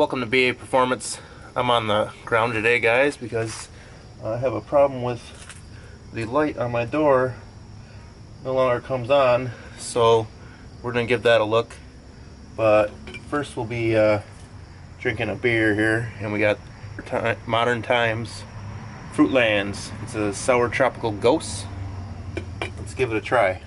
Welcome to BA Performance. I'm on the ground today, guys, because I have a problem with the light on my door no longer comes on, so we're gonna give that a look. But first we'll be drinking a beer here, and we got Modern Times Fruitlands. It's a sour tropical ghost. Let's give it a try.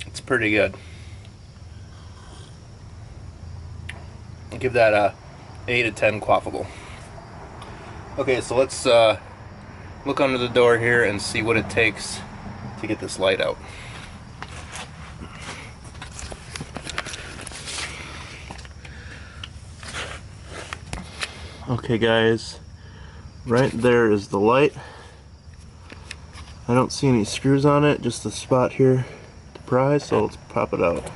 It's pretty good. I'll give that a 8 of 10 quaffable. Okay, so let's look under the door here and see what it takes to get this light out. Okay guys, right there is the light. I don't see any screws on it, just a spot here to pry, so let's pop it out.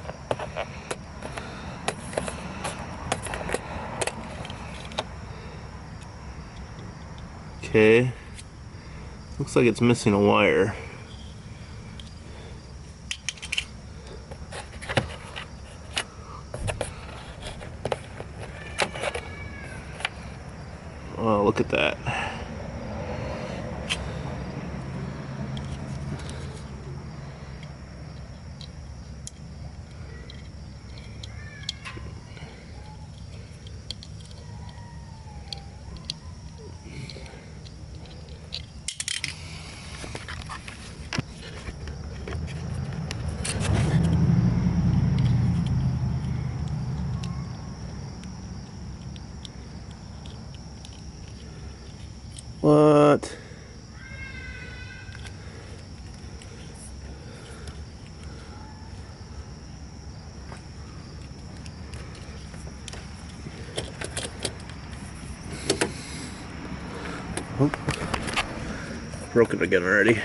Okay, looks like it's missing a wire. Oh, look at that. What? Oh, broke it again already.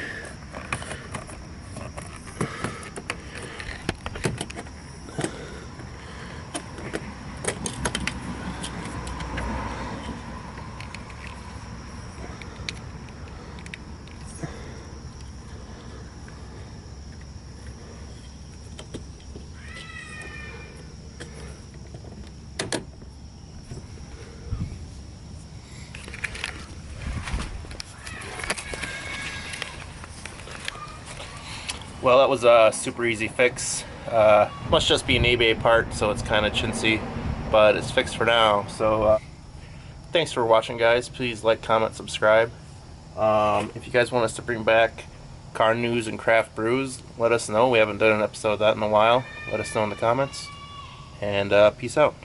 Well, that was a super easy fix. Must just be an eBay part, so it's kind of chintzy, but it's fixed for now. So thanks for watching, guys. Please like, comment, subscribe. If you guys want us to bring back car news and craft brews, let us know. We haven't done an episode of that in a while. Let us know in the comments. And peace out.